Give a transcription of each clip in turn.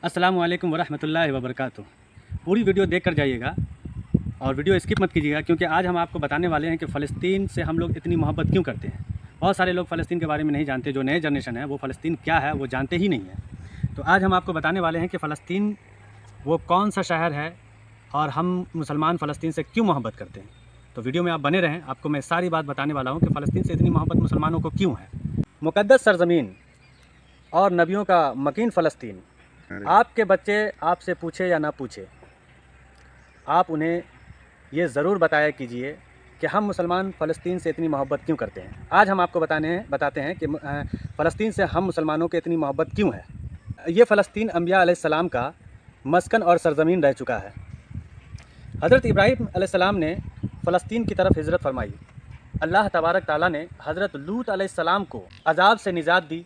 अस्सलामु अलैकुम वरहमतुल्लाहि वबरकातुह। पूरी वीडियो देख कर जाइएगा और वीडियो स्किप मत कीजिएगा, क्योंकि आज हम आपको बताने वाले हैं कि फ़लस्तीन से हम लोग इतनी मोहब्बत क्यों करते हैं। बहुत सारे लोग फ़लस्तीन के बारे में नहीं जानते, जो नए जनरेशन है वो फ़लस्तीन क्या है वो जानते ही नहीं है। तो आज हम आपको बताने वाले हैं कि फ़लस्तीन वो कौन सा शहर है और हम मुसलमान फ़लस्तीन से क्यों मोहब्बत करते हैं। तो वीडियो में आप बने रहें, आपको मैं सारी बात बताने वाला हूँ कि फ़लस्तीन से इतनी मोहब्बत मुसलमानों को क्यों है। मुक़द्दस सरज़मीन और नबियों का मकीन फ़लस्तीन, आपके बच्चे आपसे पूछे या ना पूछे, आप उन्हें ये ज़रूर बताया कीजिए कि हम मुसलमान फ़लस्तीन से इतनी मोहब्बत क्यों करते हैं। आज हम आपको बताते हैं कि फ़लस्तीन से हम मुसलमानों की इतनी मोहब्बत क्यों है। ये फ़लस्तीन अंबिया अलैहिस्सलाम का मस्कन और सरज़मीन रह चुका है। हज़रत इब्राहीम अलैहिस्सलाम ने फ़लस्तीन की तरफ हिजरत फरमाई। अल्लाह तबारक ताला ने हज़रत लूत अलैहिस्सलाम को अज़ाब से निजात दी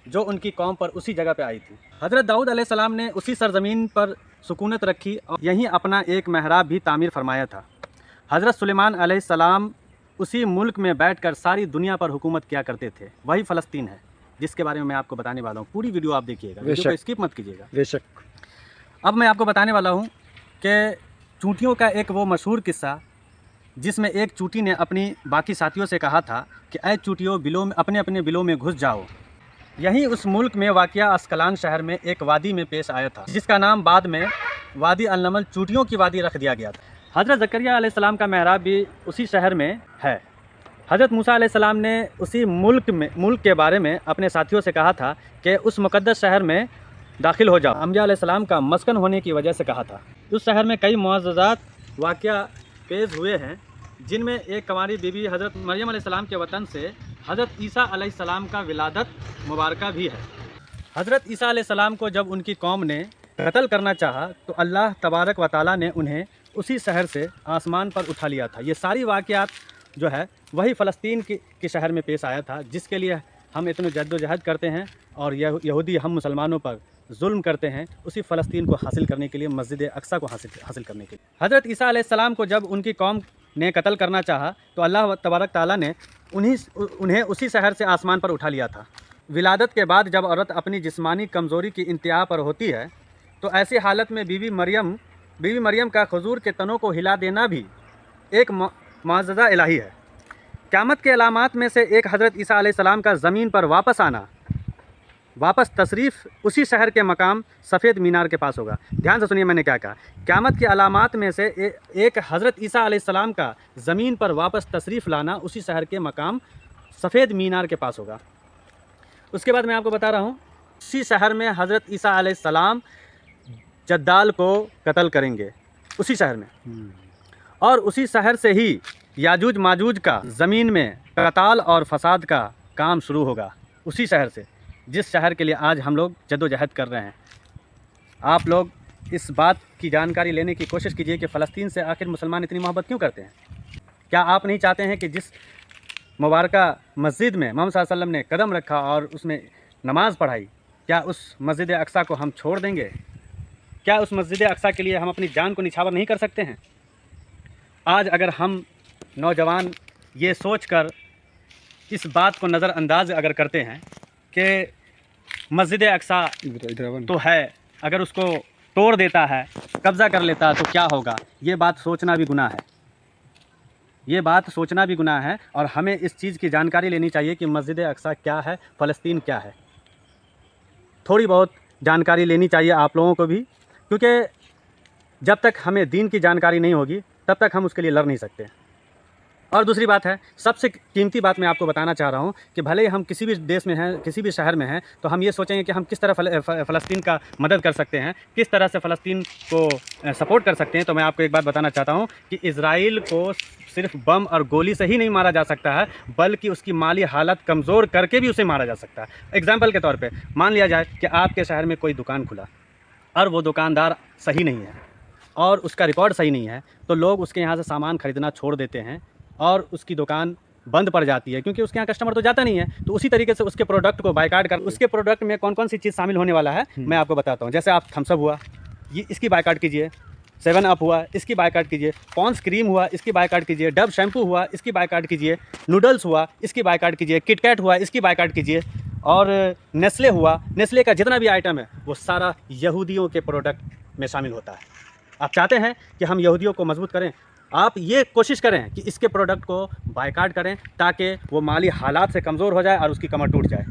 जो उनकी कौम पर उसी जगह पे आई थी। हज़रत दाऊद अलैहिस्सलाम ने उसी सरज़मीन पर सुकूनत रखी और यहीं अपना एक महराब भी तामीर फरमाया था। हज़रत सुलेमान अलैहिस्सलाम उसी मुल्क में बैठकर सारी दुनिया पर हुकूमत किया करते थे। वही फ़लस्तीन है जिसके बारे में मैं आपको बताने वाला हूँ। पूरी वीडियो आप देखिएगा, वीडियो को स्किप मत कीजिएगा। बेशक। अब मैं आपको बताने वाला हूँ कि चूंटियों का एक वो मशहूर किस्सा, जिसमें एक चूंटी ने अपनी बाकी साथियों से कहा था कि ऐ चूंटियों, बिलों में अपने अपने बिलों में घुस जाओ। यहीं उस मुल्क में वाक़िया अस्कलान शहर में एक वादी में पेश आया था, जिसका नाम बाद में वादी अल-नमल, चूंटियों की वादी रख दिया गया था। हज़रत ज़करिया अलैहिस्सलाम का महराब भी उसी शहर में है। हज़रत मूसा अलैहिस्सलाम ने उसी मुल्क के बारे में अपने साथियों से कहा था कि उस मुक़द्दस शहर में दाखिल हो जाओ। अंबिया अलैहिस्सलाम का मस्कन होने की वजह से कहा था। उस शहर में कई मुअज़्ज़ज़ात वाक़या पेश हुए हैं, जिनमें एक कंवारी बीबी हज़रत मरियम अलैहिस्सलाम के वतन से हज़रत ईसा अलैहिस्सलाम का विलादत मुबारका भी है। हज़रत ईसा अलैहिस्सलाम को जब उनकी कौम ने कत्ल करना चाहा तो अल्लाह तबारक व तआला ने उन्हें उसी शहर से आसमान पर उठा लिया था। ये सारी वाक़यात जो है वही फ़लस्तीन के शहर में पेश आया था, जिसके लिए हम इतने जद्दोजहद करते हैं और यहूदी हम मुसलमानों पर जुल्म करते हैं, उसी फ़लस्तीन को हासिल करने के लिए, मस्जिद अक्सा को हासिल करने के लिए। हज़रत ईसा अलैहिस्सलाम को जब उनकी कौम ने कत्ल करना चाहा तो अल्लाह तबारक ताला ने उन्हें उसी शहर से आसमान पर उठा लिया था। विलादत के बाद जब औरत अपनी जिस्मानी कमज़ोरी की इंतहा पर होती है तो ऐसी हालत में बीवी मरियम का खजूर के तनों को हिला देना भी एक मुअज़्ज़ज़ा इलाही है। क़यामत के अलामात में से एक हज़रत ईसा अलैहिस्सलाम का ज़मीन पर वापस तशरीफ़ उसी शहर के मकाम सफ़ेद मीनार के पास होगा। ध्यान से सुनिए मैंने क्या कहा। क़यामत के अलामात में से एक हज़रत ईसा अलैहिस्सलाम का ज़मीन पर वापस तशरीफ़ लाना उसी शहर के मकाम सफ़ेद मीनार के पास होगा। उसके बाद मैं आपको बता रहा हूँ, उसी शहर में हज़रत ईसा अलैहिस्सलाम जद्दाल को कत्ल करेंगे, उसी शहर में। और उसी शहर से ही याजूज माजूज का ज़मीन में कताल और फसाद का काम शुरू होगा, उसी शहर से, जिस शहर के लिए आज हम लोग जद्दोजहद कर रहे हैं। आप लोग इस बात की जानकारी लेने की कोशिश कीजिए कि फ़लस्तीन से आखिर मुसलमान इतनी मोहब्बत क्यों करते हैं। क्या आप नहीं चाहते हैं कि जिस मुबारका मस्जिद में मोहम्मद सल्लल्लाहु अलैहि वसल्लम ने कदम रखा और उसमें नमाज़ पढ़ाई, क्या उस मस्जिद अक्सा को हम छोड़ देंगे? क्या उस मस्जिद अक्सा के लिए हम अपनी जान को निछावर नहीं कर सकते हैं? आज अगर हम नौजवान ये सोचकर इस बात को नज़रअंदाज अगर करते हैं कि मस्जिद अक्सा तो है, अगर उसको तोड़ देता है, कब्ज़ा कर लेता है तो क्या होगा, ये बात सोचना भी गुनाह है। ये बात सोचना भी गुनाह है और हमें इस चीज़ की जानकारी लेनी चाहिए कि मस्जिद अक्सा क्या है, फ़लस्तीन क्या है। थोड़ी बहुत जानकारी लेनी चाहिए आप लोगों को भी, क्योंकि जब तक हमें दीन की जानकारी नहीं होगी तब तक हम उसके लिए लड़ नहीं सकते। और दूसरी बात है, सबसे कीमती बात मैं आपको बताना चाह रहा हूँ कि भले ही हम किसी भी देश में हैं, किसी भी शहर में हैं, तो हम ये सोचेंगे कि हम किस तरह फ़लस्तीन का मदद कर सकते हैं, किस तरह से फ़लस्तीन को सपोर्ट कर सकते हैं। तो मैं आपको एक बात बताना चाहता हूँ कि इज़राइल को सिर्फ बम और गोली से ही नहीं मारा जा सकता है, बल्कि उसकी माली हालत कमज़ोर करके भी उसे मारा जा सकता है। एग्ज़ाम्पल के तौर पे मान लिया जाए कि आपके शहर में कोई दुकान खुला और वो दुकानदार सही नहीं है और उसका रिकॉर्ड सही नहीं है, तो लोग उसके यहाँ से सामान ख़रीदना छोड़ देते हैं और उसकी दुकान बंद पड़ जाती है, क्योंकि उसके यहाँ कस्टमर तो जाता नहीं है। तो उसी तरीके से उसके प्रोडक्ट को बायकाट कर, उसके प्रोडक्ट में कौन कौन सी चीज़ शामिल होने वाला है मैं आपको बताता हूँ। जैसे आप थम्स अप हुआ, ये इसकी बायकाट कीजिए। 7 अप हुआ, इसकी बायकाट कीजिए। पॉन्स क्रीम हुआ, इसकी बायकाट कीजिए। डव शैम्पू हुआ, इसकी बायकाट कीजिए। नूडल्स हुआ, इसकी बायकाट कीजिए। किटकैट हुआ, इसकी बायकाट कीजिए। اور نیسلے ہوا، نیسلے کا جتنا بھی آئٹم ہے وہ سارا یہودیوں کے پروڈکٹ میں شامل ہوتا ہے۔ آپ چاہتے ہیں کہ ہم یہودیوں کو مضبوط کریں، آپ یہ کوشش کریں کہ اس کے پروڈکٹ کو بائیکاٹ کریں تاکہ وہ مالی حالات سے کمزور ہو جائے اور اس کی کمر ٹوٹ جائے۔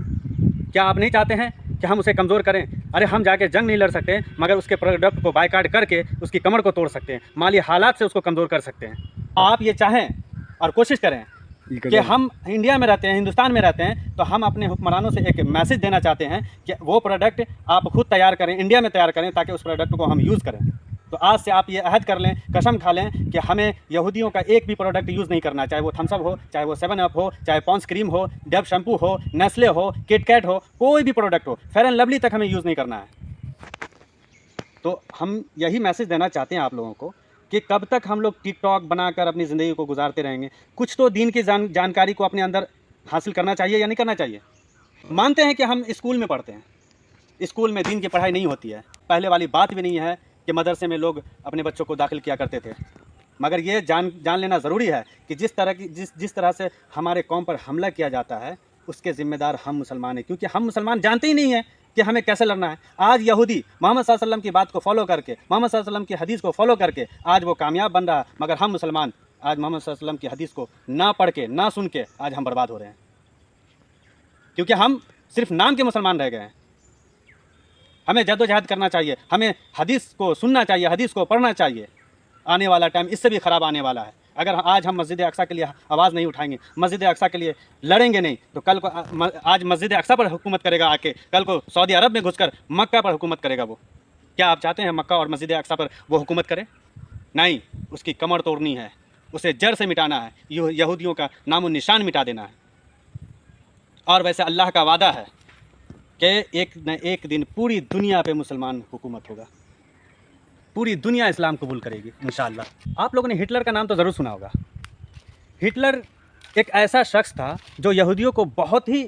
کیا آپ نہیں چاہتے ہیں کہ ہم اسے کمزور کریں؟ ارے ہم جا کے جنگ نہیں لڑ سکتے مگر اس کے پروڈکٹ کو بائیکاٹ کر کے اس کی کمر کو توڑ سکتے ہیں، مالی حالات سے اس کو کمزور کر سکتے ہیں۔ آپ یہ چاہیں اور کوشش کریں کہ ہم انڈیا میں رہتے ہیں، ہندوستان میں رہتے ہیں، تو ہم اپنے حکمرانوں سے ایک میسج دینا چاہتے ہیں کہ وہ پروڈکٹ آپ خود تیار کریں، انڈیا میں تیار کریں تاکہ اس پروڈکٹ کو ہم یوز کریں۔ تو آج سے آپ یہ عہد کر لیں، قسم کھا لیں کہ ہمیں یہودیوں کا ایک بھی پروڈکٹ یوز نہیں کرنا، چاہے وہ تھمس اپ ہو، چاہے وہ 7 اپ ہو، چاہے پونس کریم ہو، ڈیو شیمپو ہو، نیسلے ہو، کٹ کیٹ ہو، کوئی بھی پروڈکٹ ہو، فیئر اینڈ لولی تک ہمیں یوز نہیں کرنا ہے۔ تو ہم یہی میسج دینا چاہتے ہیں آپ لوگوں کو کہ کب تک ہم لوگ ٹک ٹاک بنا کر اپنی زندگی کو گزارتے رہیں گے؟ کچھ تو دین کی جانکاری کو اپنے اندر حاصل کرنا چاہیے یا نہیں کرنا چاہیے؟ مانتے ہیں کہ ہم اسکول میں پڑھتے ہیں، اسکول میں دین کی پڑھائی نہیں ہوتی ہے، پہلے والی بات بھی نہیں ہے کہ مدرسے میں لوگ اپنے بچوں کو داخل کیا کرتے تھے، مگر یہ جان لینا ضروری ہے کہ جس طرح سے ہمارے قوم پر حملہ کیا جاتا ہے اس کے ذمہ دار ہم مسلمان ہیں، کیونکہ ہم مسلمان جانتے ہی نہیں ہیں کہ ہمیں کیسے لڑنا ہے۔ آج یہودی محمد صلی اللہ علیہ وسلم کی بات کو فالو کر کے، محمد صلی اللہ علیہ وسلم کی حدیث کو فالو کر کے آج وہ کامیاب بن رہا ہے، مگر ہم مسلمان آج محمد صلی اللہ علیہ وسلم کی حدیث کو نہ پڑھ کے، نہ سن کے آج ہم برباد ہو رہے ہیں، کیونکہ ہم صرف نام کے مسلمان رہ گئے ہیں۔ ہمیں جد و جہد کرنا چاہیے، ہمیں حدیث کو سننا چاہیے، حدیث کو پڑھنا چاہیے۔ آنے والا ٹائم اس سے بھی خراب آنے والا ہے۔ اگر آج ہم مسجد اقصیٰ کے لیے آواز نہیں اٹھائیں گے، مسجد اقصیٰ کے لیے لڑیں گے نہیں، تو کل کو آج مسجد اقصیٰ پر حکومت کرے گا آ کے، کل کو سعودی عرب میں گھس کر مکہ پر حکومت کرے گا وہ۔ کیا آپ چاہتے ہیں مکہ اور مسجد اقصیٰ پر وہ حکومت کرے؟ نہیں، اس کی کمر توڑنی ہے، اسے جڑ سے مٹانا ہے، یہودیوں کا نام و نشان مٹا دینا ہے۔ اور ویسے اللہ کا وعدہ ہے کہ ایک نہ ایک دن پوری دنیا پہ مسلمان حکومت ہوگا، پوری دنیا اسلام قبول کرے گی انشاءاللہ۔ آپ لوگوں نے ہٹلر کا نام تو ضرور سنا ہوگا۔ ہٹلر ایک ایسا شخص تھا جو یہودیوں کو بہت ہی